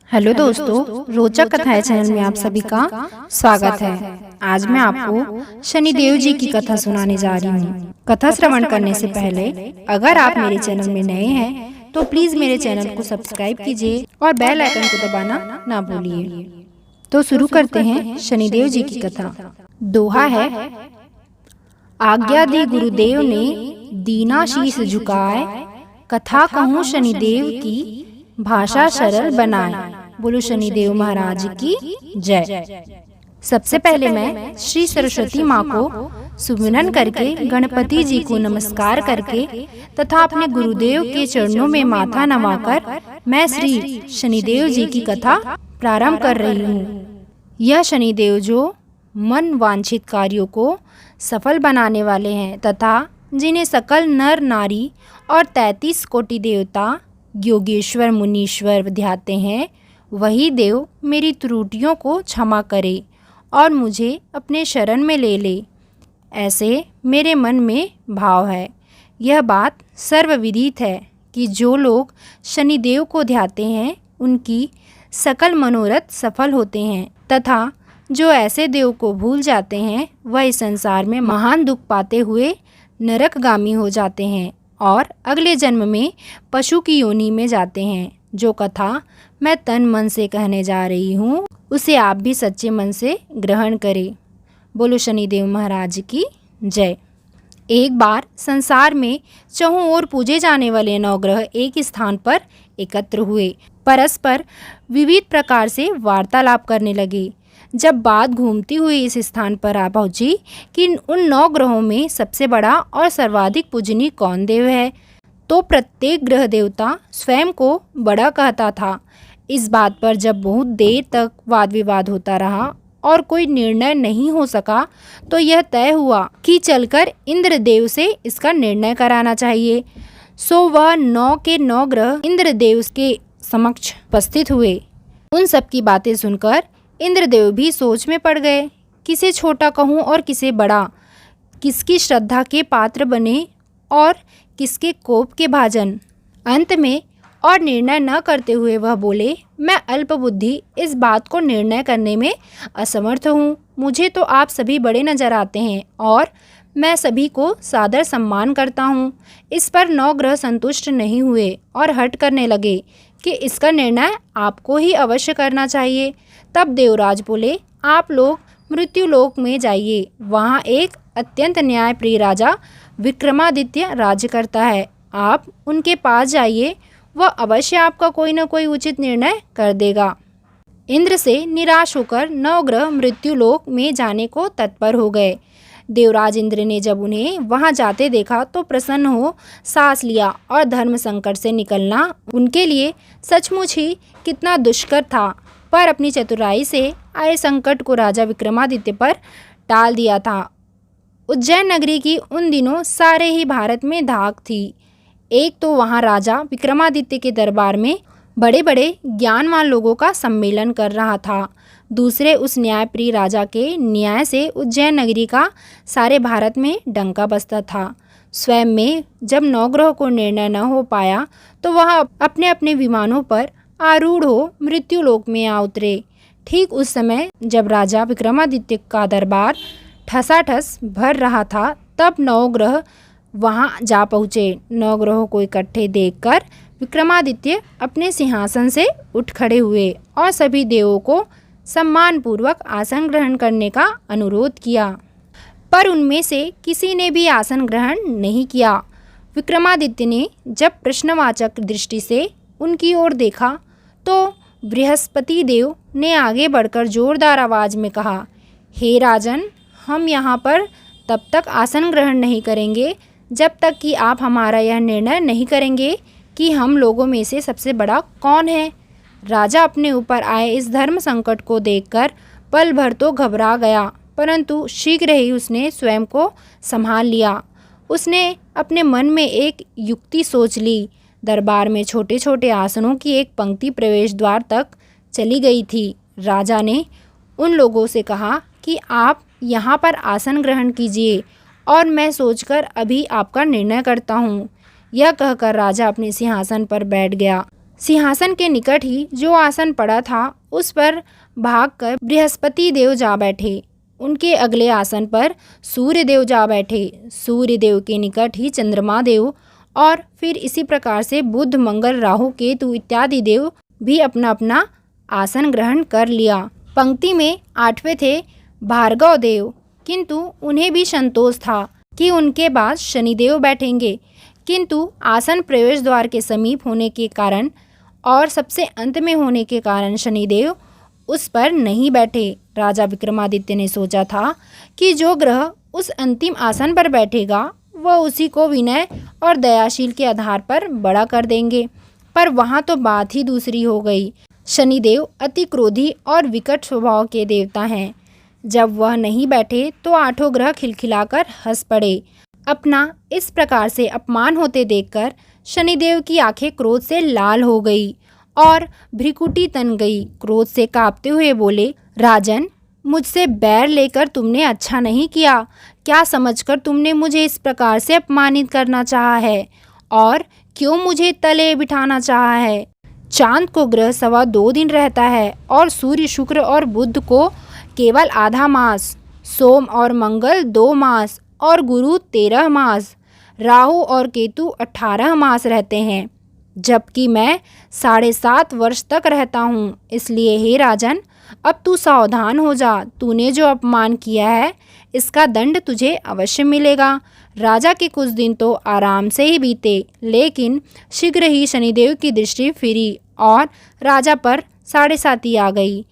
Hello दोस्तों, रोचक कथाएं चैनल में आप सभी का स्वागत है। आज मैं आपको शनिदेव जी की कथा सुनाने जा रही हूँ। कथा श्रवण करने से पहले अगर आप मेरे चैनल में नए हैं तो प्लीज मेरे चैनल को सब्सक्राइब कीजिए और बेल आइकन को दबाना ना भूलिए। तो शुरू करते हैं शनिदेव जी की कथा। दोहा है, आज्ञा दी गुरुदेव ने दीना शीश झुकाए, कथा कहूँ शनिदेव की भाषा सरल बनाए। बोलो शनिदेव महाराज की जय। सबसे पहले मैं श्री सरस्वती माँ को सुमिरन करके गणपति जी को नमस्कार करके तथा अपने गुरुदेव के चरणों में माथा नवाकर मैं श्री शनिदेव जी की कथा प्रारंभ कर रही हूँ। यह शनिदेव जो मन वांछित कार्यों को सफल बनाने वाले हैं तथा जिन्हें सकल नर नारी और 33 कोटि देवता योगेश्वर मुनीश्वर ध्याते हैं, वही देव मेरी त्रुटियों को क्षमा करे और मुझे अपने शरण में ले ले, ऐसे मेरे मन में भाव है। यह बात सर्वविदित है कि जो लोग शनिदेव को ध्याते हैं उनकी सकल मनोरथ सफल होते हैं तथा जो ऐसे देव को भूल जाते हैं वह इस संसार में महान दुख पाते हुए नरकगामी हो जाते हैं और अगले जन्म में पशु की योनि में जाते हैं। जो कथा मैं तन मन से कहने जा रही हूँ उसे आप भी सच्चे मन से ग्रहण करें। बोलो शनिदेव महाराज की जय। एक बार संसार में चहुं ओर पूजे जाने वाले नवग्रह एक स्थान पर एकत्र हुए, परस्पर विविध प्रकार से वार्तालाप करने लगे। जब बात घूमती हुई इस स्थान पर आ पहुंची कि उन 9 ग्रहों में सबसे बड़ा और सर्वाधिक पूजनीय कौन देव है, तो प्रत्येक ग्रह देवता स्वयं को बड़ा कहता था। इस बात पर जब बहुत देर तक वाद विवाद होता रहा और कोई निर्णय नहीं हो सका तो यह तय हुआ कि चलकर इंद्रदेव से इसका निर्णय कराना चाहिए। सो वह 9 के 9 ग्रह इंद्रदेव के समक्ष उपस्थित हुए। उन सब की बातें सुनकर इंद्रदेव भी सोच में पड़ गए, किसे छोटा कहूँ और किसे बड़ा, किसकी श्रद्धा के पात्र बने और किसके कोप के भाजन। अंत में और निर्णय न करते हुए वह बोले, मैं अल्पबुद्धि इस बात को निर्णय करने में असमर्थ हूँ। मुझे तो आप सभी बड़े नजर आते हैं और मैं सभी को सादर सम्मान करता हूँ। इस पर 9 ग्रह संतुष्ट नहीं हुए और हट करने लगे कि इसका निर्णय आपको ही अवश्य करना चाहिए। तब देवराज बोले, आप लोग मृत्युलोक में जाइए, वहाँ एक अत्यंत न्यायप्रिय राजा विक्रमादित्य राज्य करता है। आप उनके पास जाइए, वह अवश्य आपका कोई न कोई उचित निर्णय कर देगा। इंद्र से निराश होकर 9 ग्रह मृत्युलोक में जाने को तत्पर हो गए। देवराज इंद्र ने जब उन्हें वहां जाते देखा तो प्रसन्न हो सांस लिया और धर्म संकट से निकलना उनके लिए सचमुच ही कितना दुष्कर था, पर अपनी चतुराई से आए संकट को राजा विक्रमादित्य पर टाल दिया था। उज्जैन नगरी की उन दिनों सारे ही भारत में धाक थी। एक तो वहाँ राजा विक्रमादित्य के दरबार में बड़े बड़े ज्ञानवान लोगों का सम्मेलन कर रहा था, दूसरे उस न्यायप्रिय राजा के न्याय से उज्जैन नगरी का सारे भारत में डंका बजता था। स्वयं में जब 9 ग्रह को निर्णय न हो पाया तो वह अपने अपने विमानों पर आरूढ़ हो मृत्युलोक में आ उतरे। ठीक उस समय जब राजा विक्रमादित्य का दरबार ठसाठस भर रहा था तब 9 ग्रह वहां जा पहुँचे। 9 ग्रहों को इकट्ठे देखकर विक्रमादित्य अपने सिंहासन से उठ खड़े हुए और सभी देवों को सम्मानपूर्वक आसन ग्रहण करने का अनुरोध किया, पर उनमें से किसी ने भी आसन ग्रहण नहीं किया। विक्रमादित्य ने जब प्रश्नवाचक दृष्टि से उनकी ओर देखा तो बृहस्पति देव ने आगे बढ़कर जोरदार आवाज में कहा, हे राजन, हम यहाँ पर तब तक आसन ग्रहण नहीं करेंगे जब तक कि आप हमारा यह निर्णय नहीं करेंगे कि हम लोगों में से सबसे बड़ा कौन है। राजा अपने ऊपर आए इस धर्म संकट को देखकर पल भर तो घबरा गया, परंतु शीघ्र ही उसने स्वयं को संभाल लिया। उसने अपने मन में एक युक्ति सोच ली। दरबार में छोटे छोटे आसनों की एक पंक्ति प्रवेश द्वार तक चली गई थी। राजा ने उन लोगों से कहा कि आप यहाँ पर आसन ग्रहण कीजिए और मैं सोचकर अभी आपका निर्णय करता हूँ। यह कहकर राजा अपने सिंहासन पर बैठ गया। सिंहासन के निकट ही जो आसन पड़ा था उस पर भागकर बृहस्पति देव जा बैठे। उनके अगले आसन पर सूर्य देव जा बैठे। सूर्य देव के निकट ही चंद्रमा देव और फिर इसी प्रकार से बुध, मंगल, राहु, केतु इत्यादि देव भी अपना अपना आसन ग्रहण कर लिया। पंक्ति में 8वें थे भार्गव देव, किंतु उन्हें भी संतोष था कि उनके बाद शनिदेव बैठेंगे, किंतु आसन प्रवेश द्वार के समीप होने के कारण और सबसे अंत में होने के कारण शनिदेव उस पर नहीं बैठे। राजा विक्रमादित्य ने सोचा था कि जो ग्रह उस अंतिम आसन पर बैठेगा वह उसी को विनय और दयाशील के आधार पर बड़ा कर देंगे, पर वहाँ तो बात ही दूसरी हो गई। शनिदेव अति क्रोधी और विकट स्वभाव के देवता हैं। जब वह नहीं बैठे तो 8 ग्रह खिलखिलाकर हंस पड़े। अपना इस प्रकार से अपमान होते देखकर शनिदेव की आंखें क्रोध से लाल हो गई और भ्रिकुटी तन गई। क्रोध से कांपते हुए बोले, राजन, मुझसे बैर लेकर तुमने अच्छा नहीं किया। क्या समझकर तुमने मुझे इस प्रकार से अपमानित करना चाहा है और क्यों मुझे तले बिठाना चाहा है? चांद को ग्रह 2.25 दिन रहता है और सूर्य, शुक्र और बुध को केवल आधा मास, सोम और मंगल 2 मास और गुरु 13 मास, राहु और केतु 18 मास रहते हैं, जबकि मैं 7.5 वर्ष तक रहता हूँ। इसलिए हे राजन, अब तू सावधान हो जा। तूने जो अपमान किया है इसका दंड तुझे अवश्य मिलेगा। राजा के कुछ दिन तो आराम से ही बीते, लेकिन शीघ्र ही शनिदेव की दृष्टि फिरी और राजा पर 7.5 आ गई।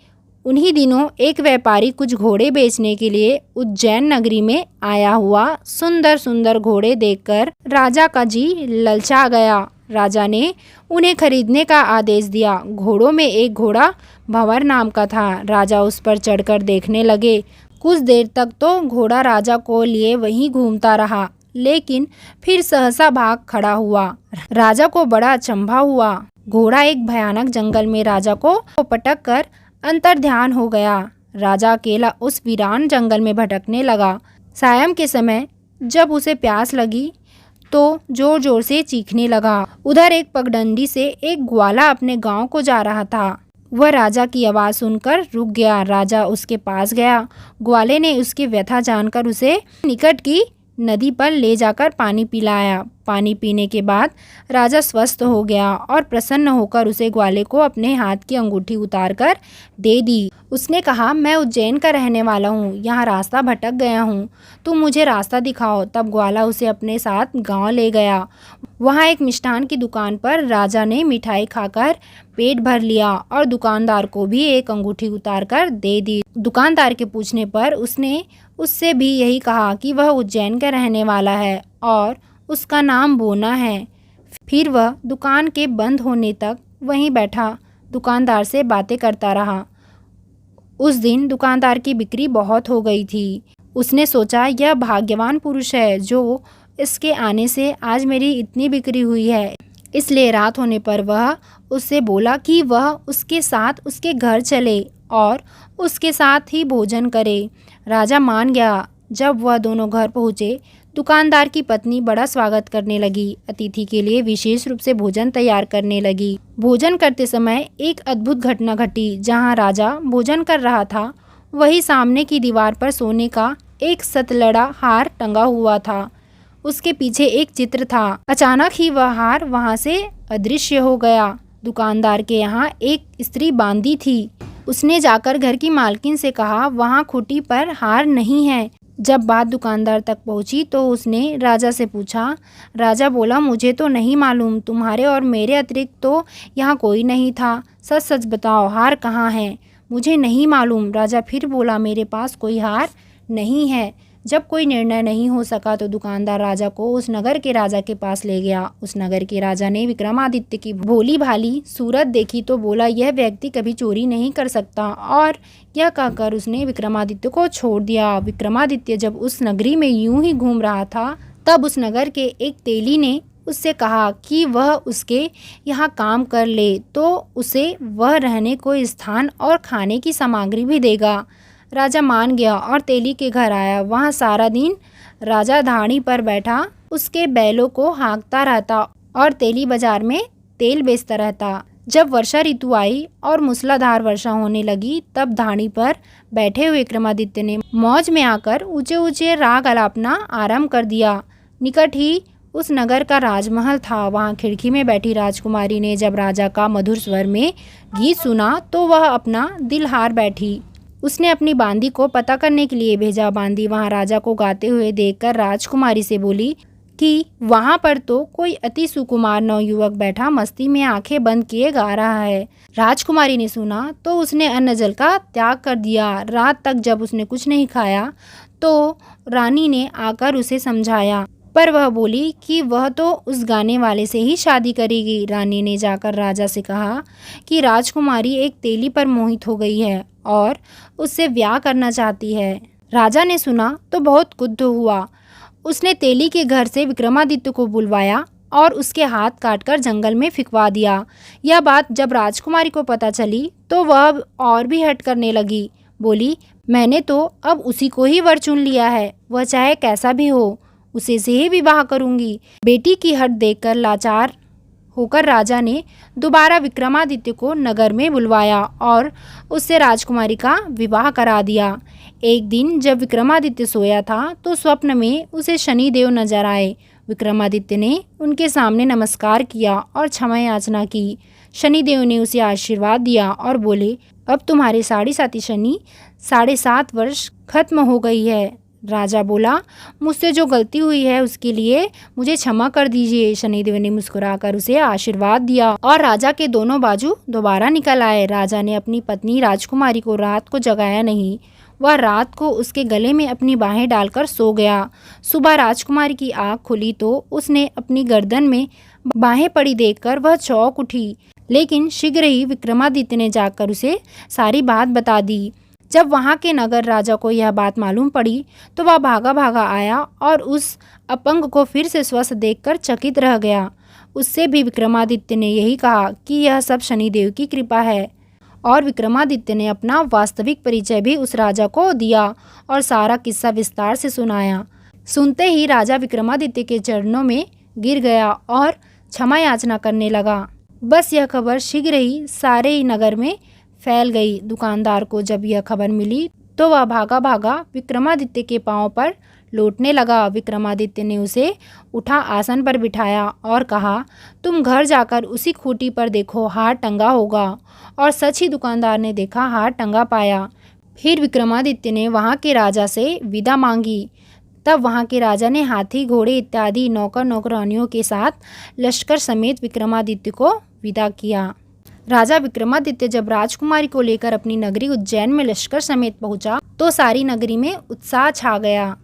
उन्हीं दिनों एक व्यापारी कुछ घोड़े बेचने के लिए उज्जैन नगरी में आया हुआ। सुंदर सुंदर घोड़े देखकर राजा का जी ललचा गया। राजा ने उन्हें खरीदने का आदेश दिया। घोड़ों में एक घोड़ा भंवर नाम का था। राजा उस पर चढ़कर देखने लगे। कुछ देर तक तो घोड़ा राजा को लिए वहीं घूमता रहा, लेकिन फिर सहसा भाग खड़ा हुआ। राजा को बड़ा अचंभा हुआ। घोड़ा एक भयानक जंगल में राजा को पटक कर अंतर्ध्यान हो गया। राजा अकेला उस वीरान जंगल में भटकने लगा। सायं के समय जब उसे प्यास लगी तो जोर जोर से चीखने लगा। उधर एक पगडंडी से एक ग्वाला अपने गांव को जा रहा था। वह राजा की आवाज़ सुनकर रुक गया। राजा उसके पास गया। ग्वाले ने उसकी व्यथा जानकर उसे निकट की नदी पर ले जाकर पानी पिलाया। पानी पीने के बाद राजा स्वस्थ हो गया और प्रसन्न होकर उसे ग्वाले को अपने हाथ की अंगूठी उतारकर दे दी। उसने कहा, मैं उज्जैन का रहने वाला हूँ, यहाँ रास्ता भटक गया हूँ, तुम मुझे रास्ता दिखाओ। तब ग्वाला उसे अपने साथ गांव ले गया। वहाँ एक मिष्ठान की दुकान पर राजा ने मिठाई खाकर पेट भर लिया और दुकानदार को भी एक अंगूठी उतारकर दे दी। दुकानदार के पूछने पर उसने उससे भी यही कहा कि वह उज्जैन का रहने वाला है और उसका नाम बोना है। फिर वह दुकान के बंद होने तक वहीं बैठा दुकानदार से बातें करता रहा। उस दिन दुकानदार की बिक्री बहुत हो गई थी। उसने सोचा, यह भाग्यवान पुरुष है जो इसके आने से आज मेरी इतनी बिक्री हुई है। इसलिए रात होने पर वह उससे बोला कि वह उसके साथ उसके घर चले और उसके साथ ही भोजन करे। राजा मान गया। जब वह दोनों घर पहुँचे, दुकानदार की पत्नी बड़ा स्वागत करने लगी। अतिथि के लिए विशेष रूप से भोजन तैयार करने लगी। भोजन करते समय एक अद्भुत घटना घटी। जहाँ राजा भोजन कर रहा था, वही सामने की दीवार पर सोने का एक सतलड़ा हार टंगा हुआ था। उसके पीछे एक चित्र था। अचानक ही वह हार वहाँ से अदृश्य हो गया। दुकानदार के यहाँ एक स्त्री बांधी थी। उसने जाकर घर की मालकिन से कहा, वहाँ खूंटी पर हार नहीं है। जब बात दुकानदार तक पहुंची तो उसने राजा से पूछा। राजा बोला, मुझे तो नहीं मालूम, तुम्हारे और मेरे अतिरिक्त तो यहाँ कोई नहीं था। सच सच बताओ, हार कहाँ है? मुझे नहीं मालूम। राजा फिर बोला, मेरे पास कोई हार नहीं है। जब कोई निर्णय नहीं हो सका तो दुकानदार राजा को उस नगर के राजा के पास ले गया। उस नगर के राजा ने विक्रमादित्य की भोली भाली सूरत देखी तो बोला, यह व्यक्ति कभी चोरी नहीं कर सकता, और यह कहकर उसने विक्रमादित्य को छोड़ दिया। विक्रमादित्य जब उस नगरी में यूं ही घूम रहा था, तब उस नगर के एक तेली ने उससे कहा कि वह उसके यहाँ काम कर ले तो उसे वह रहने को स्थान और खाने की सामग्री भी देगा। राजा मान गया और तेली के घर आया। वहाँ सारा दिन राजा धाड़ी पर बैठा उसके बैलों को हाँकता रहता और तेली बाजार में तेल बेचता रहता। जब वर्षा ऋतु आई और मूसलाधार वर्षा होने लगी, तब धानी पर बैठे हुए विक्रमादित्य ने मौज में आकर ऊंचे ऊंचे राग अलापना आरंभ कर दिया। निकट ही उस नगर का राजमहल था। वहाँ खिड़की में बैठी राजकुमारी ने जब राजा का मधुर स्वर में गीत सुना तो वह अपना दिल हार बैठी। उसने अपनी बांदी को पता करने के लिए भेजा। बांदी वहाँ राजा को गाते हुए देखकर राजकुमारी से बोली कि वहाँ पर तो कोई अति सुकुमार नवयुवक बैठा मस्ती में आंखें बंद किए गा रहा है। राजकुमारी ने सुना तो उसने अन्न जल का त्याग कर दिया। रात तक जब उसने कुछ नहीं खाया तो रानी ने आकर उसे समझाया, पर वह बोली कि वह तो उस गाने वाले से ही शादी करेगी। रानी ने जाकर राजा से कहा कि राजकुमारी एक तेली पर मोहित हो गई है और उससे ब्याह करना चाहती है। राजा ने सुना तो बहुत क्रुद्ध हुआ। उसने तेली के घर से विक्रमादित्य को बुलवाया और उसके हाथ काटकर जंगल में फिकवा दिया। यह बात जब राजकुमारी को पता चली तो वह और भी हट करने लगी। बोली, मैंने तो अब उसी को ही वर चुन लिया है, वह चाहे कैसा भी हो, उसे से ही विवाह करूंगी। बेटी की हट देखकर लाचार होकर राजा ने दोबारा विक्रमादित्य को नगर में बुलवाया और उससे राजकुमारी का विवाह करा दिया। एक दिन जब विक्रमादित्य सोया था तो स्वप्न में उसे शनिदेव नजर आए। विक्रमादित्य ने उनके सामने नमस्कार किया और क्षमा याचना की। शनिदेव ने उसे आशीर्वाद दिया और बोले, अब तुम्हारे साढ़े साथी शनि 7.5 वर्ष खत्म हो गई है। राजा बोला, मुझसे जो गलती हुई है उसके लिए मुझे क्षमा कर दीजिए। शनिदेव ने मुस्कुराकर उसे आशीर्वाद दिया और राजा के दोनों बाजू दोबारा निकल आए। राजा ने अपनी पत्नी राजकुमारी को रात को जगाया नहीं। वह रात को उसके गले में अपनी बाहें डालकर सो गया। सुबह राजकुमारी की आँख खुली तो उसने अपनी गर्दन में बाहें पड़ी देखकर वह चौंक उठी। लेकिन शीघ्र ही विक्रमादित्य ने जाकर उसे सारी बात बता दी। जब वहाँ के नगर राजा को यह बात मालूम पड़ी तो वह भागा भागा आया और उस अपंग को फिर से स्वस्थ देखकर चकित रह गया। उससे भी विक्रमादित्य ने यही कहा कि यह सब शनिदेव की कृपा है और विक्रमादित्य ने अपना वास्तविक परिचय भी उस राजा को दिया और सारा किस्सा विस्तार से सुनाया। सुनते ही राजा विक्रमादित्य के चरणों में गिर गया और क्षमा याचना करने लगा। बस यह खबर शीघ्र ही सारे ही नगर में फैल गई। दुकानदार को जब यह खबर मिली तो वह भागा भागा विक्रमादित्य के पांव पर लौटने लगा। विक्रमादित्य ने उसे उठा आसन पर बिठाया और कहा, तुम घर जाकर उसी खूंटी पर देखो, हार टंगा होगा। और सच ही दुकानदार ने देखा, हार टंगा पाया। फिर विक्रमादित्य ने वहाँ के राजा से विदा मांगी। तब वहाँ के राजा ने हाथी, घोड़े इत्यादि नौकर नौकरानियों के साथ लश्कर समेत विक्रमादित्य को विदा किया। राजा विक्रमादित्य जब राजकुमारी को लेकर अपनी नगरी उज्जैन में लश्कर समेत पहुंचा तो सारी नगरी में उत्साह छा गया।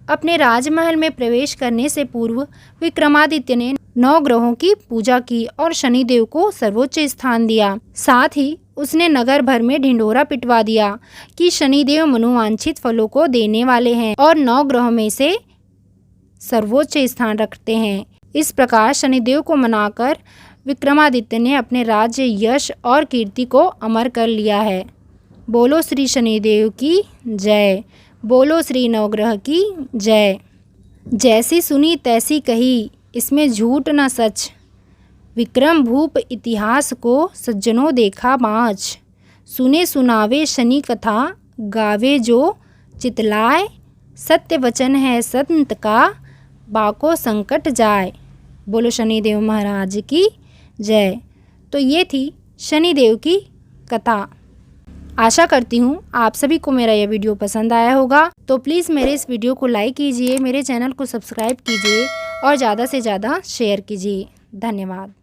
अपने राजमहल में प्रवेश करने से पूर्व विक्रमादित्य ने 9 ग्रहों की पूजा की और शनिदेव को सर्वोच्च स्थान दिया। साथ ही उसने नगर भर में ढिंढोरा पिटवा दिया कि शनिदेव मनोवांछित फलों को देने वाले हैं और 9 ग्रहों में से सर्वोच्च स्थान रखते हैं। इस प्रकार शनिदेव को मनाकर विक्रमादित्य ने अपने राज्य, यश और कीर्ति को अमर कर लिया है। बोलो श्री शनिदेव की जय। बोलो श्री नवग्रह की जय। जैसी सुनी तैसी कही, इसमें झूठ न सच। विक्रम भूप इतिहास को सज्जनों देखा बाँच। सुने सुनावे शनि कथा, गावे जो चितलाए। सत्य वचन है संत का, बाको संकट जाए। बोलो शनिदेव महाराज की जय। तो ये थी शनिदेव की कथा। आशा करती हूँ आप सभी को मेरा यह वीडियो पसंद आया होगा। तो प्लीज़ मेरे इस वीडियो को लाइक कीजिए, मेरे चैनल को सब्सक्राइब कीजिए और ज़्यादा से ज़्यादा शेयर कीजिए। धन्यवाद।